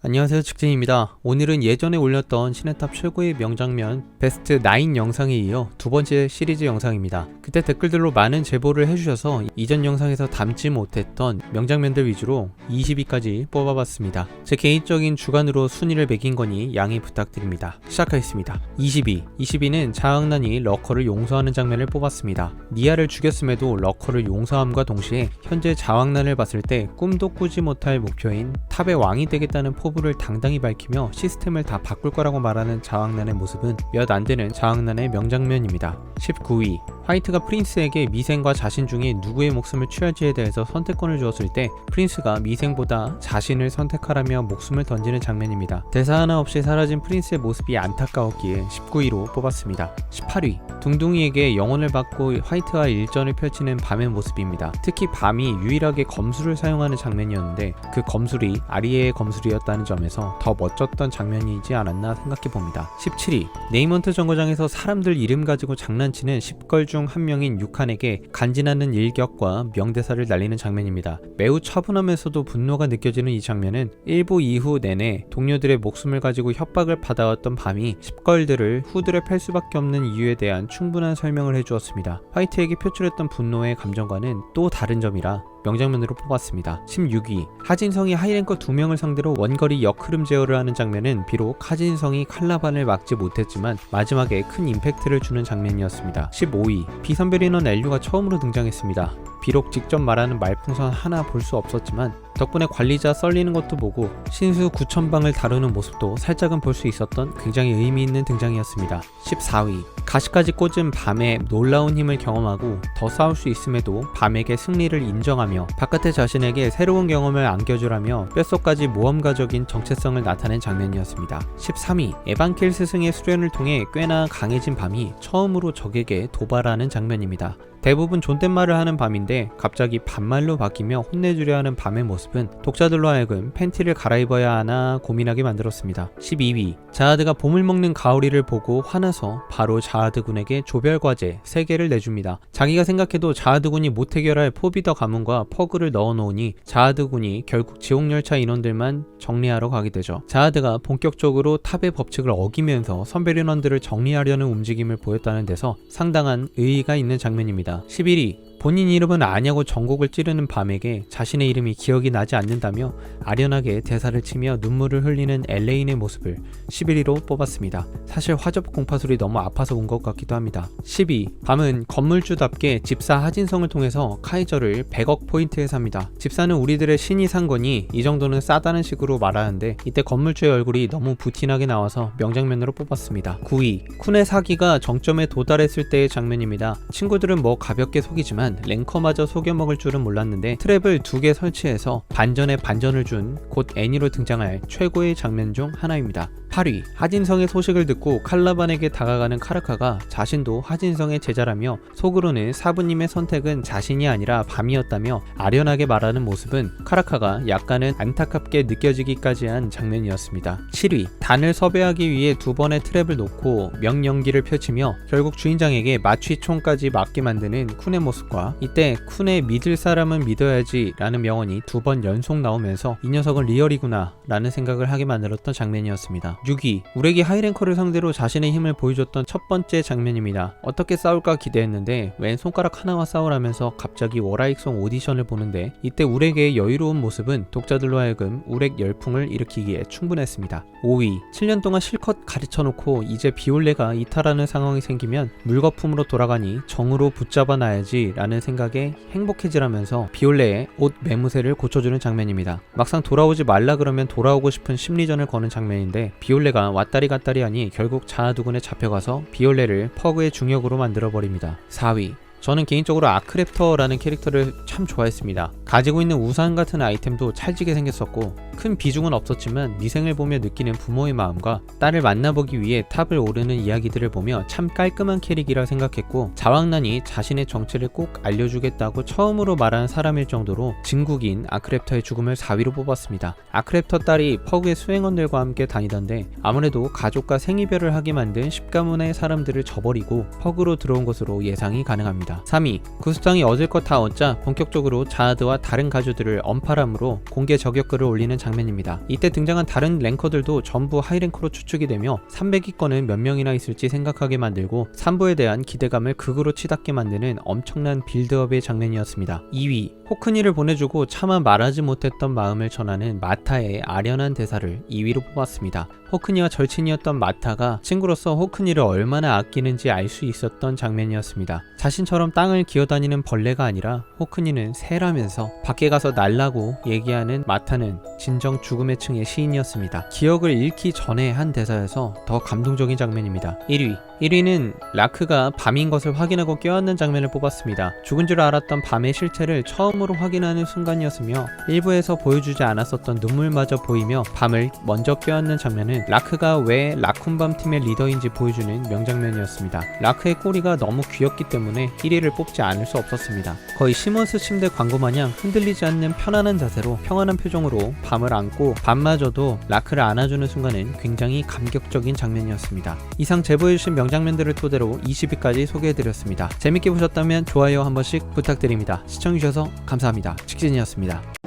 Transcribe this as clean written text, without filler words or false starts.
안녕하세요, 측진입니다. 오늘은 예전에 올렸던 시네탑 최고의 명장면 베스트 9 영상에 이어 두 번째 시리즈 영상입니다. 그때 댓글들로 많은 제보를 해주셔서 이전 영상에서 담지 못했던 명장면들 위주로 20위까지 뽑아봤습니다. 제 개인적인 주관으로 순위를 매긴 거니 양해 부탁드립니다. 시작하겠습니다. 20위는 자학난이 러커를 용서하는 장면을 뽑았습니다. 니아를 죽였음에도 러커를 용서함과 동시에 현재 자학난을 봤을 때 꿈도 꾸지 못할 목표인 탑의 왕이 되겠다는 포부를 당당히 밝히며 시스템을 다 바꿀 거라고 말하는 자학난의 모습은 몇 안되는 자학난의 명장면입니다. 19위, 화이트가 프린스에게 미생과 자신 중에 누구의 목숨을 취할지에 대해서 선택권을 주었을 때 프린스가 미생보다 자신을 선택하라며 목숨을 던지는 장면입니다. 대사 하나 없이 사라진 프린스의 모습이 안타까웠기에 19위로 뽑았습니다. 18위, 둥둥이에게 영혼을 받고 화이트와 일전을 펼치는 밤의 모습입니다. 특히 밤이 유일하게 검술을 사용하는 장면이었는데 그 검술이 아리에의 검술이었다는 점에서 더 멋졌던 장면이지 않았나 생각해봅니다. 17위, 네이먼트 정거장에서 사람들 이름 가지고 장난치는 10걸 중 한 명인 유칸에게 간지나는 일격과 명대사를 날리는 장면입니다. 매우 차분하면서도 분노가 느껴지는 이 장면은 1부 이후 내내 동료들의 목숨을 가지고 협박을 받아왔던 밤이 10걸들을 후드를 팰 수밖에 없는 이유에 대한 충분한 설명을 해주었습니다. 화이트에게 표출했던 분노의 감정과는 또 다른 점이라 명장면으로 뽑았습니다. 16위, 하진성이 하이랭커 2명을 상대로 원거리 역흐름 제어를 하는 장면은 비록 하진성이 칼라반을 막지 못했지만 마지막에 큰 임팩트를 주는 장면이었습니다. 15위, 비선별 인원 엘류가 처음으로 등장했습니다. 비록 직접 말하는 말풍선 하나 볼 수 없었지만 덕분에 관리자 썰리는 것도 보고 신수 9,000방을 다루는 모습도 살짝은 볼 수 있었던 굉장히 의미 있는 등장이었습니다. 14위, 가시까지 꽂은 밤의 놀라운 힘을 경험하고 더 싸울 수 있음에도 밤에게 승리를 인정하며 바깥의 자신에게 새로운 경험을 안겨주라며 뼛속까지 모험가적인 정체성을 나타낸 장면이었습니다. 13위, 에반킬 스승의 수련을 통해 꽤나 강해진 밤이 처음으로 적에게 도발하는 장면입니다. 대부분 존댓말을 하는 밤인데 갑자기 반말로 바뀌며 혼내주려 하는 밤의 모습은 독자들로 하여금 팬티를 갈아입어야 하나 고민하게 만들었습니다. 12위, 자하드가 봄을 먹는 가오리를 보고 화나서 바로 자하드군에게 조별과제 3개를 내줍니다. 자기가 생각해도 자하드군이 못 해결할 포비더 가문과 퍼그를 넣어놓으니 자하드군이 결국 지옥열차 인원들만 정리하러 가게 되죠. 자하드가 본격적으로 탑의 법칙을 어기면서 선별 인원들을 정리하려는 움직임을 보였다는 데서 상당한 의의가 있는 장면입니다. 11위, 본인 이름은 아냐고 전곡을 찌르는 밤에게 자신의 이름이 기억이 나지 않는다며 아련하게 대사를 치며 눈물을 흘리는 엘레인의 모습을 11위로 뽑았습니다. 사실 화접 공파술이 너무 아파서 운 것 같기도 합니다. 12위, 밤은 건물주답게 집사 하진성을 통해서 카이저를 100억 포인트에 삽니다. 집사는 우리들의 신이 산 거니 이 정도는 싸다는 식으로 말하는데 이때 건물주의 얼굴이 너무 부티나게 나와서 명장면으로 뽑았습니다. 9위, 쿤의 사기가 정점에 도달했을 때의 장면입니다. 친구들은 뭐 가볍게 속이지만 랭커마저 속여먹을 줄은 몰랐는데 트랩을 2개 설치해서 반전에 반전을 준 곧 애니로 등장할 최고의 장면 중 하나입니다. 8위, 하진성의 소식을 듣고 칼라반에게 다가가는 카르카가 자신도 하진성의 제자라며 속으로는 사부님의 선택은 자신이 아니라 밤이었다며 아련하게 말하는 모습은 카르카가 약간은 안타깝게 느껴지기까지 한 장면이었습니다. 7위, 단을 섭외하기 위해 2번의 트랩을 놓고 명연기를 펼치며 결국 주인장에게 마취총까지 맞게 만드는 쿤의 모습과 이때 쿤의 믿을 사람은 믿어야지 라는 명언이 2번 연속 나오면서 이 녀석은 리얼이구나 라는 생각을 하게 만들었던 장면이었습니다. 6위, 우렉이 하이랭커를 상대로 자신의 힘을 보여줬던 첫 번째 장면입니다. 어떻게 싸울까 기대했는데 왼 손가락 하나와 싸우라면서 갑자기 워라익송 오디션을 보는데 이때 우렉의 여유로운 모습은 독자들로 하여금 우렉 열풍을 일으키기에 충분했습니다. 5위, 7년 동안 실컷 가르쳐놓고 이제 비올레가 이탈하는 상황이 생기면 물거품으로 돌아가니 정으로 붙잡아 놔야지 라는 생각에 행복해지라면서 비올레의 옷 매무새를 고쳐주는 장면입니다. 막상 돌아오지 말라 그러면 돌아오고 싶은 심리전을 거는 장면인데 비올레가 왔다리 갔다리 하니 결국 자하두군에 잡혀가서 비올레를 퍼그의 중역으로 만들어버립니다. 4위, 저는 개인적으로 아크랩터라는 캐릭터를 참 좋아했습니다. 가지고 있는 우산 같은 아이템도 찰지게 생겼었고 큰 비중은 없었지만 미생을 보며 느끼는 부모의 마음과 딸을 만나보기 위해 탑을 오르는 이야기들을 보며 참 깔끔한 캐릭이라 생각했고 자왕난이 자신의 정체를 꼭 알려주겠다고 처음으로 말한 사람일 정도로 진국인 아크랩터의 죽음을 4위로 뽑았습니다. 아크랩터 딸이 퍼그의 수행원들과 함께 다니던데 아무래도 가족과 생이별을 하게 만든 10가문의 사람들을 저버리고 퍼그로 들어온 것으로 예상이 가능합니다. 장면입니다. 3위, 구수장이 얻을 것 다 얻자 본격적으로 자하드와 다른 가주들을 언팔함으로 공개 저격글을 올리는 장면입니다. 이때 등장한 다른 랭커들도 전부 하이랭커로 추측이 되며 300위권은 몇 명이나 있을지 생각하게 만들고 3부에 대한 기대감을 극으로 치닫게 만드는 엄청난 빌드업의 장면이었습니다. 2위, 호크니를 보내주고 차마 말하지 못했던 마음을 전하는 마타의 아련한 대사를 2위로 뽑았습니다. 호크니와 절친이었던 마타가 친구로서 호크니를 얼마나 아끼는지 알 수 있었던 장면이었습니다. 자신처럼 땅을 기어다니는 벌레가 아니라 호크니는 새라면서 밖에 가서 날라고 얘기하는 마타는 진정 죽음의 층의 시인이었습니다. 기억을 잃기 전에 한 대사여서 더 감동적인 장면입니다. 1위는 라크가 밤인 것을 확인하고 깨어있는 장면을 뽑았습니다. 죽은 줄 알았던 밤의 실체를 처음으로 확인하는 순간이었으며 일부에서 보여주지 않았었던 눈물마저 보이며 밤을 먼저 깨어있는 장면은 라크가 왜 라쿤밤 팀의 리더인지 보여주는 명장면이었습니다. 라크의 꼬리가 너무 귀엽기 때문에 1위를 뽑지 않을 수 없었습니다. 거의 시몬스 침대 광고 마냥 흔들리지 않는 편안한 자세로 평안한 표정으로 밤을 안고 밤마저도 라크를 안아주는 순간은 굉장히 감격적인 장면이었습니다. 이상 제보해주신 명장면들을 토대로 20위까지 소개해드렸습니다. 재밌게 보셨다면 좋아요 한 번씩 부탁드립니다. 시청해주셔서 감사합니다. 직진이었습니다.